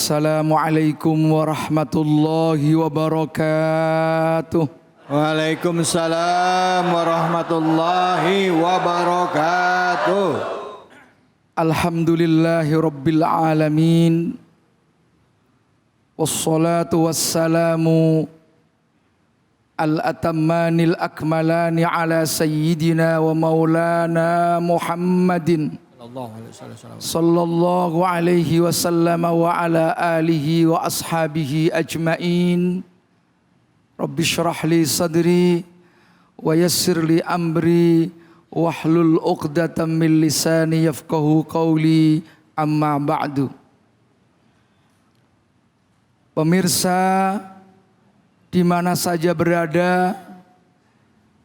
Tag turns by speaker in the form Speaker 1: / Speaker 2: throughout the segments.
Speaker 1: Assalamualaikum warahmatullahi wabarakatuh.
Speaker 2: Waalaikumsalam warahmatullahi wabarakatuh.
Speaker 1: Alhamdulillahi rabbil alamin. Wassalatu wassalamu al-atammanil akmalani ala sayyidina wa maulana Muhammadin sallallahu alaihi wasallam wa ala alihi wa ashabihi ajmain. Rabbi syrah li sadri wa yassir li amri wahlul uqdatam min lisani yafqahu qawli, amma ba'du. Pemirsa di mana saja berada,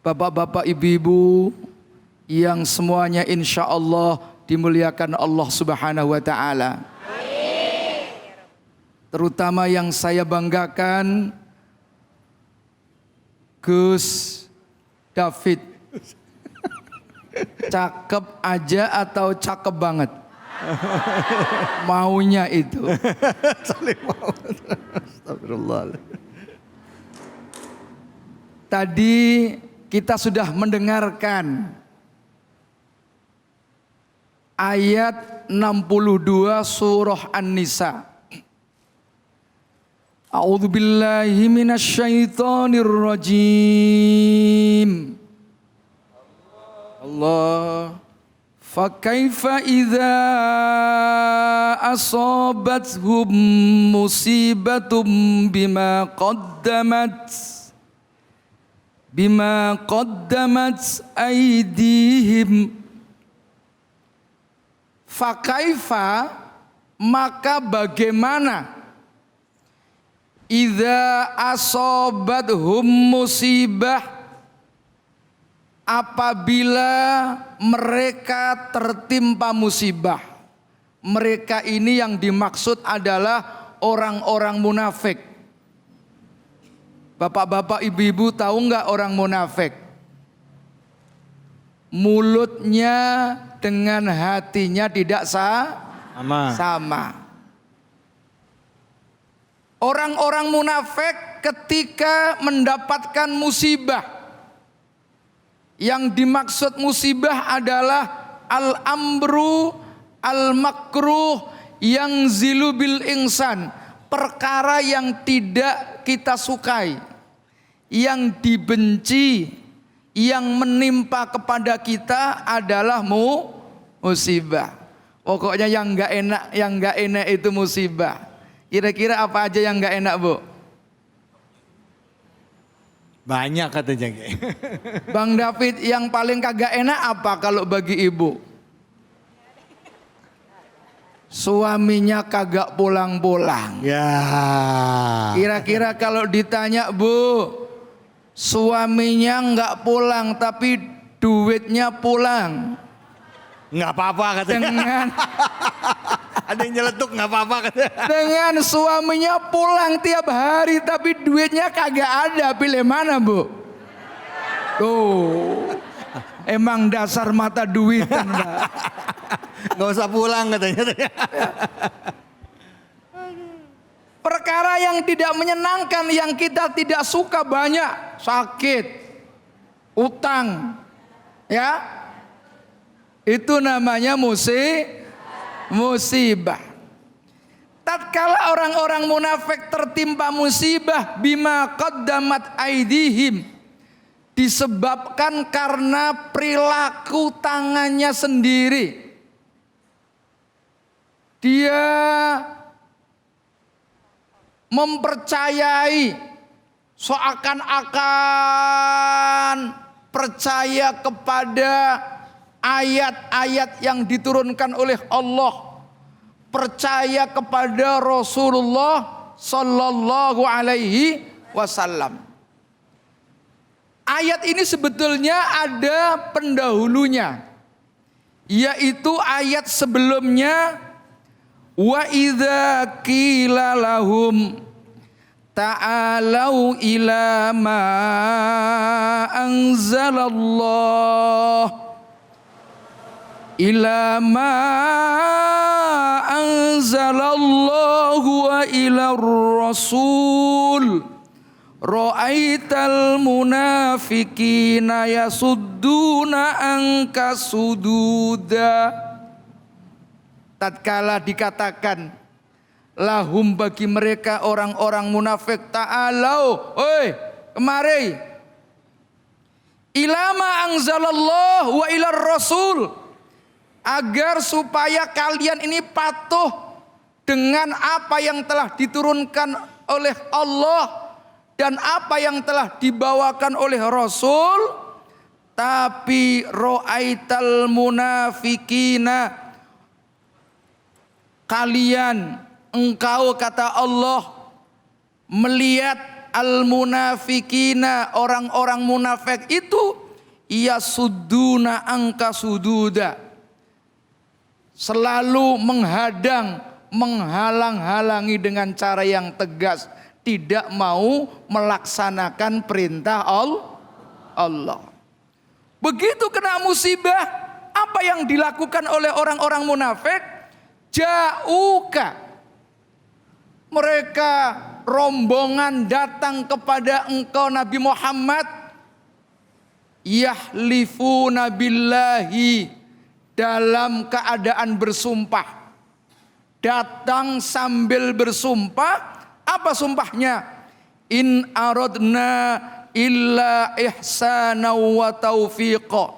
Speaker 1: bapak-bapak, ibu-ibu yang semuanya insya Allah dimuliakan Allah Subhanahu wa Ta'ala. Terutama yang saya banggakan, Gus David. Cakep aja atau cakep banget? Maunya itu. Astagfirullah. Tadi kita sudah mendengarkan ayat 62 surah An-Nisa. A'udzu billahi minasyaitonir rajim. Allah. Fa kaifa idza asabathum musibatum bima qaddamat aydihim. Fakaifa, maka bagaimana, idza asobathum musibah, apabila mereka tertimpa musibah. Mereka ini yang dimaksud adalah orang-orang munafik. Bapak-bapak, ibu-ibu tahu nggak orang munafik? Mulutnya dengan hatinya tidak sama. Orang-orang munafik ketika mendapatkan musibah, yang dimaksud musibah adalah al-amru al-makruh yang zilu bil insan, perkara yang tidak kita sukai, yang dibenci, yang menimpa kepada kita adalah musibah. Pokoknya yang enggak enak itu musibah. Kira-kira apa aja yang enggak enak, Bu?
Speaker 2: Banyak katanya.
Speaker 1: Bang David, yang paling kagak enak apa kalau bagi ibu? Suaminya kagak pulang-pulang.
Speaker 2: Ya.
Speaker 1: Kira-kira kalau ditanya, Bu, suaminya enggak pulang tapi duitnya pulang.
Speaker 2: Enggak apa-apa katanya.
Speaker 1: Dengan
Speaker 2: ada yang nyeletuk, enggak apa-apa katanya.
Speaker 1: Dengan suaminya pulang tiap hari tapi duitnya kagak ada, pilih mana, Bu? Tuh. Emang dasar mata duitan, Mbak.
Speaker 2: Enggak usah pulang katanya.
Speaker 1: Perkara yang tidak menyenangkan, yang kita tidak suka banyak. Sakit, utang, ya, itu namanya musibah. Tatkala orang-orang munafik tertimpa musibah, bima qaddamat aydihim, disebabkan karena perilaku tangannya sendiri. Dia mempercayai, seakan-akan percaya kepada ayat-ayat yang diturunkan oleh Allah, percaya kepada Rasulullah sallallahu alaihi wasallam. Ayat ini sebetulnya ada pendahulunya, yaitu ayat sebelumnya, wa idza qila lahum ta'alau ila ma anzalallah ila ma anzalallahu wa ilar rasul ra'aital munafiqina yasudduna anka sududa. Tatkala dikatakan lahum bagi mereka orang-orang munafik, ta'alau, oi kemari, ilama anzalallah wa ilar rasul, agar supaya kalian ini patuh dengan apa yang telah diturunkan oleh Allah dan apa yang telah dibawakan oleh Rasul. Tapi ro'aital munafikina, kalian, engkau kata Allah, melihat al munafikina, orang-orang munafik itu, yasudduna angka sududa, selalu menghadang, menghalang-halangi dengan cara yang tegas, tidak mau melaksanakan perintah Allah. Begitu kena musibah, apa yang dilakukan oleh orang-orang munafik? Ja'uka, mereka rombongan datang kepada engkau Nabi Muhammad, yahlifuna billahi, dalam keadaan bersumpah. Datang sambil bersumpah. Apa sumpahnya? In aradna illa ihsana wa taufiqa,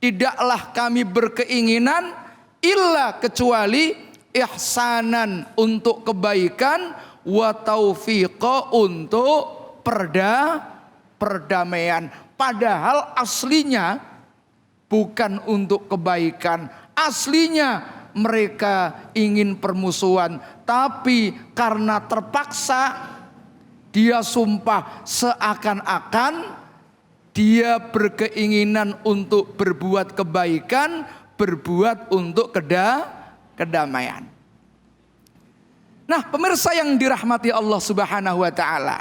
Speaker 1: tidaklah kami berkeinginan illa kecuali ihsanan untuk kebaikan, wa taufiqa untuk perdamaian. Padahal aslinya bukan untuk kebaikan, aslinya mereka ingin permusuhan, tapi karena terpaksa dia sumpah, seakan-akan dia berkeinginan untuk berbuat kebaikan, berbuat untuk kedamaian. Nah, pemirsa yang dirahmati Allah Subhanahu wa taala,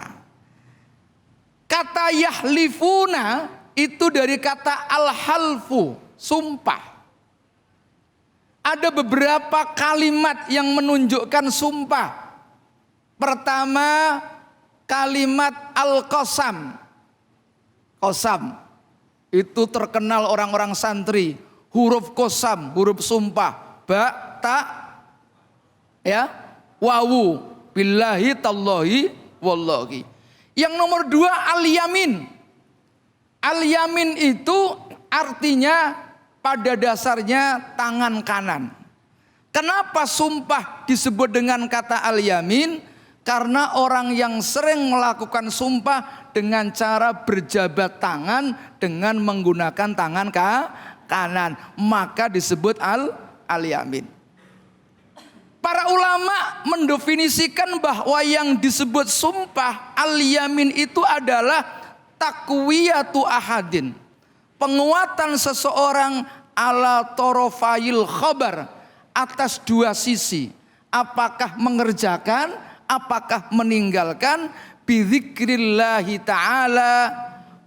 Speaker 1: kata yahlifuna itu dari kata al-halfu, sumpah. Ada beberapa kalimat yang menunjukkan sumpah. Pertama, kalimat al-qasam. Qasam itu terkenal orang-orang santri. Huruf qasam, huruf sumpah. Ba, ta, ya, wawu, billahi, tallahi, wallahi. Yang nomor dua, al-yamin. Al-yamin itu artinya pada dasarnya tangan kanan. Kenapa sumpah disebut dengan kata al-yamin? Karena orang yang sering melakukan sumpah dengan cara berjabat tangan dengan menggunakan tangan kanan, maka disebut al-yamin. Para ulama mendefinisikan bahwa yang disebut sumpah al-yamin itu adalah takwiyatu ahadin, penguatan seseorang ala torofayil khobar, atas dua sisi, apakah mengerjakan, apakah meninggalkan, bidzikrillahi ta'ala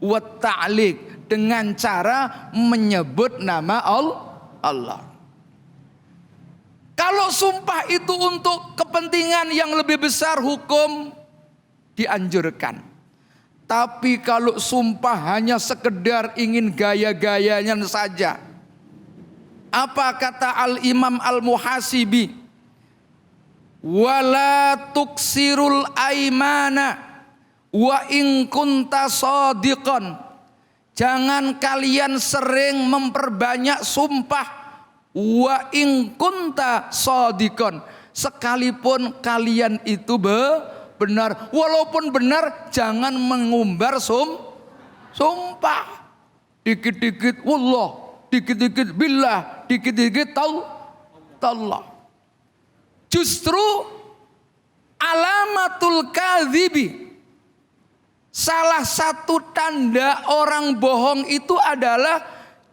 Speaker 1: wa ta'liq, dengan cara menyebut nama Allah. Kalau sumpah itu untuk kepentingan yang lebih besar, hukum dianjurkan. Tapi kalau sumpah hanya sekedar ingin gaya-gayanya saja, apa kata Al-Imam Al-Muhasibi? Wala tuksirul aimana wa in kunta shadiqan. Jangan kalian sering memperbanyak sumpah, wa in kunta shadiqan, sekalipun kalian itu benar. Walaupun benar, jangan mengumbar sumpah. Dikit-dikit wallah, dikit-dikit billah, dikit-dikit tallah. Justru alamatul kadhibi, salah satu tanda orang bohong itu adalah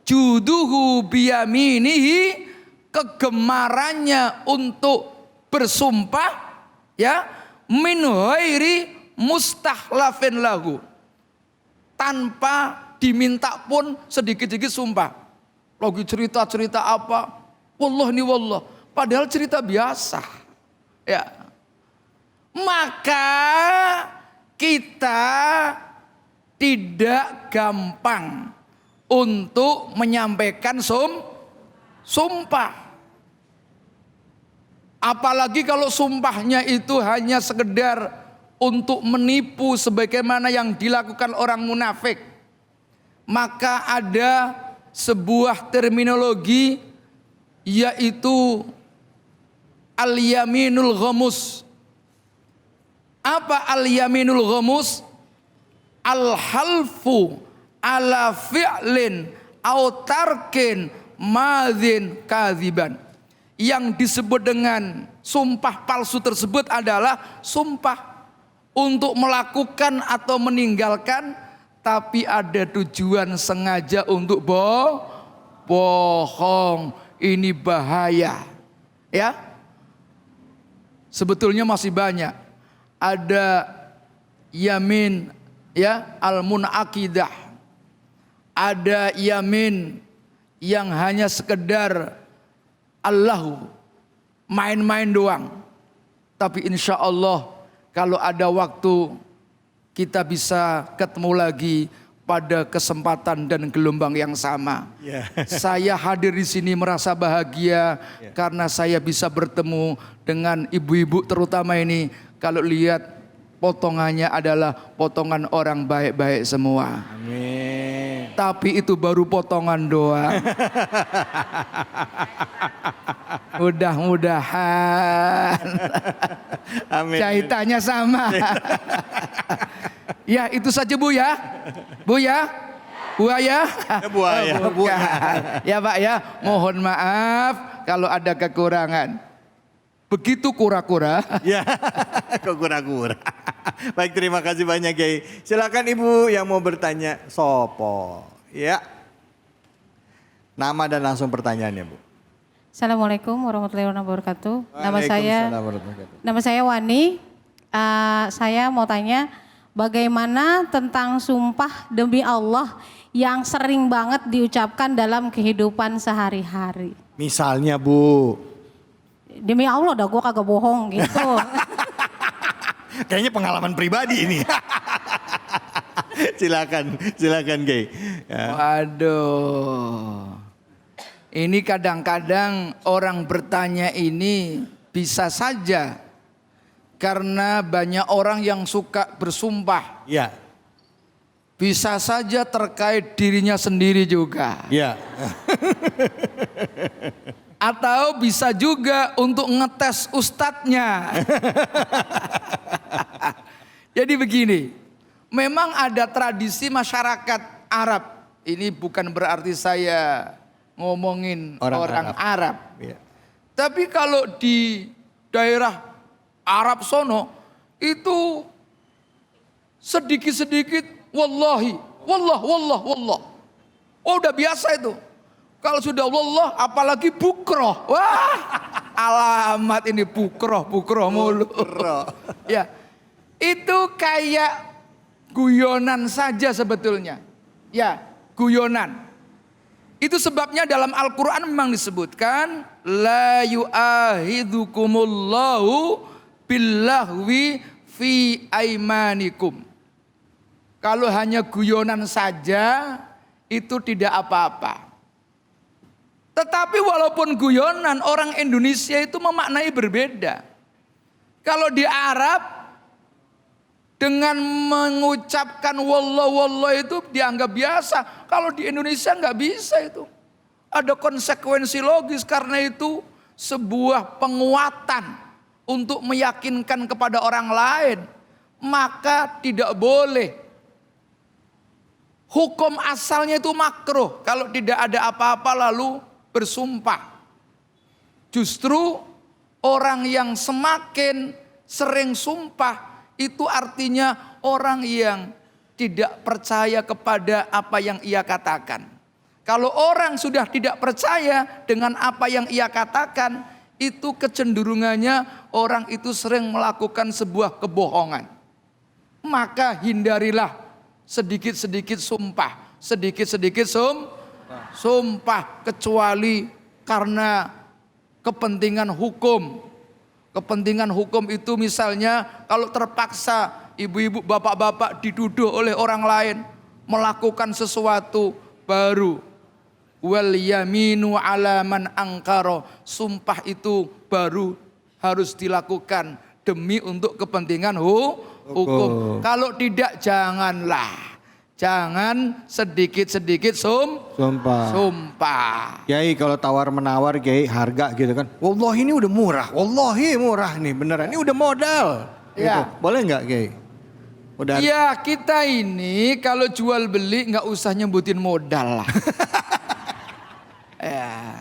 Speaker 1: juduhu biyaminihi, kegemarannya untuk bersumpah, ya, min ghairi mustahlafin lahu, tanpa diminta pun sedikit-sedikit sumpah. Lagi cerita-cerita apa, wallah nih wallah, Padahal cerita biasa. Ya. Maka kita tidak gampang untuk menyampaikan sumpah. Apalagi kalau sumpahnya itu hanya sekedar untuk menipu sebagaimana yang dilakukan orang munafik. Maka ada sebuah terminologi yaitu al-yaminul ghamus. Apa al-yaminul ghamus? Al-halfu ala fi'lin au tarkin madhin kadhiban. Yang disebut dengan sumpah palsu tersebut adalah sumpah untuk melakukan atau meninggalkan tapi ada tujuan sengaja untuk bohong. Ini bahaya. Ya. Sebetulnya masih banyak. Ada yamin ya al-munaqidah. Ada yamin yang hanya sekedar Allahu, main-main doang. Tapi insya Allah kalau ada waktu kita bisa ketemu lagi pada kesempatan dan gelombang yang sama. Saya hadir di sini merasa bahagia karena saya bisa bertemu dengan ibu-ibu terutama ini. Kalau lihat potongannya adalah potongan orang baik-baik semua.
Speaker 2: Amin.
Speaker 1: Tapi itu baru potongan doang. Mudah-mudahan
Speaker 2: Amin.
Speaker 1: jahitannya sama. Ya itu saja Bu ya. Bu ya. Buaya.
Speaker 2: Buaya.
Speaker 1: Oh, bukan. Ya Pak ya. Mohon maaf kalau ada kekurangan. Begitu kura-kura.
Speaker 2: Ya, kok kura-kura. Baik, terima kasih banyak Kiai. Silakan Ibu yang mau bertanya. Sopo. Ya. Nama dan langsung pertanyaannya Bu.
Speaker 3: Assalamualaikum warahmatullahi wabarakatuh.
Speaker 2: Waalaikumsalam warahmatullahi wabarakatuh.
Speaker 3: Nama saya Wani. Saya mau tanya bagaimana tentang sumpah demi Allah yang sering banget diucapkan dalam kehidupan sehari-hari.
Speaker 2: Misalnya Bu.
Speaker 3: Demi Allah dah gue kagak bohong gitu.
Speaker 2: Kayaknya pengalaman pribadi ini. Silakan Kiai. Ya.
Speaker 1: Waduh. Ini kadang-kadang orang bertanya ini bisa saja karena banyak orang yang suka bersumpah.
Speaker 2: Ya.
Speaker 1: Bisa saja terkait dirinya sendiri juga.
Speaker 2: Ya.
Speaker 1: Atau bisa juga untuk ngetes ustadznya. Jadi begini, memang ada tradisi masyarakat Arab. Ini bukan berarti saya ngomongin orang Arab.
Speaker 2: Ya.
Speaker 1: Tapi kalau di daerah Arab sono itu sedikit-sedikit wallahi, wallah. Oh udah biasa itu. Kalau sudah wallah apalagi bukroh. Wah alamat ini bukroh mulu. Ya itu kayak guyonan saja sebetulnya. Ya guyonan. Itu sebabnya dalam Al-Quran memang disebutkan la yu'ahidhukumullahu billahwi fi aimanikum. Kalau hanya guyonan saja itu tidak apa-apa. Tetapi walaupun guyonan orang Indonesia itu memaknai berbeda. Kalau di Arab dengan mengucapkan wallah itu dianggap biasa. Kalau di Indonesia nggak bisa itu. Ada konsekuensi logis karena itu sebuah penguatan untuk meyakinkan kepada orang lain. Maka tidak boleh. Hukum asalnya itu makruh. Kalau tidak ada apa-apa lalu bersumpah. Justru orang yang semakin sering sumpah itu artinya orang yang tidak percaya kepada apa yang ia katakan. Kalau orang sudah tidak percaya dengan apa yang ia katakan, itu kecenderungannya orang itu sering melakukan sebuah kebohongan. Maka hindarilah sedikit-sedikit sumpah, sumpah kecuali karena kepentingan hukum. Kepentingan hukum itu misalnya kalau terpaksa ibu-ibu, bapak-bapak dituduh oleh orang lain melakukan sesuatu, baru wal yaminu ala man angkaro, sumpah itu baru harus dilakukan demi untuk kepentingan hukum. Kalau tidak janganlah. Jangan sedikit-sedikit sumpah.
Speaker 2: Kiai kalau tawar-menawar Kiai harga gitu kan. Wallahi ini udah murah. Wallahi murah nih beneran. Ini udah modal.
Speaker 1: Ya.
Speaker 2: Gitu. Boleh nggak Kiai? Udah.
Speaker 1: Ya kita ini kalau jual beli nggak usah nyebutin modal lah. Ya.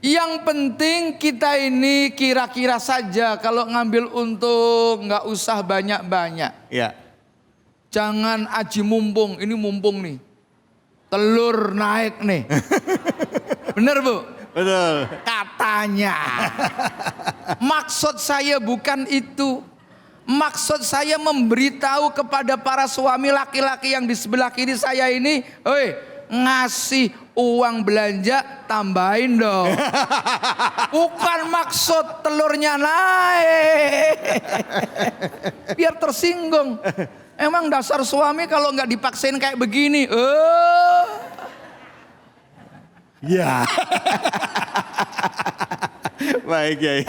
Speaker 1: Yang penting kita ini kira-kira saja, kalau ngambil untung nggak usah banyak-banyak.
Speaker 2: Ya.
Speaker 1: Jangan aji mumpung, ini mumpung nih. Telur naik nih. Bener Bu?
Speaker 2: Betul.
Speaker 1: Katanya. Maksud saya bukan itu. Maksud saya memberitahu kepada para suami laki-laki yang di sebelah kiri saya ini, "Hei, ngasih uang belanja tambahin dong." Bukan maksud telurnya naik. Biar tersinggung. Emang dasar suami kalau nggak dipaksain kayak begini.
Speaker 2: Ya. Baik Kiai.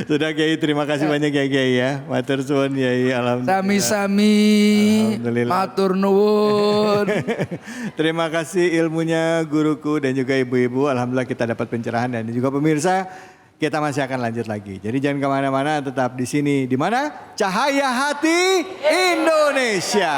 Speaker 2: Sudah Kiai, terima kasih banyak Kiai ya. Matur suwun Kiai, alhamdulillah.
Speaker 1: Sami-sami.
Speaker 2: Alhamdulillah.
Speaker 1: Matur nuwun.
Speaker 2: Terima kasih ilmunya guruku dan juga ibu-ibu. Alhamdulillah kita dapat pencerahan, dan juga pemirsa kita masih akan lanjut lagi. Jadi jangan kemana-mana, tetap di sini. Di mana? Cahaya Hati Indonesia.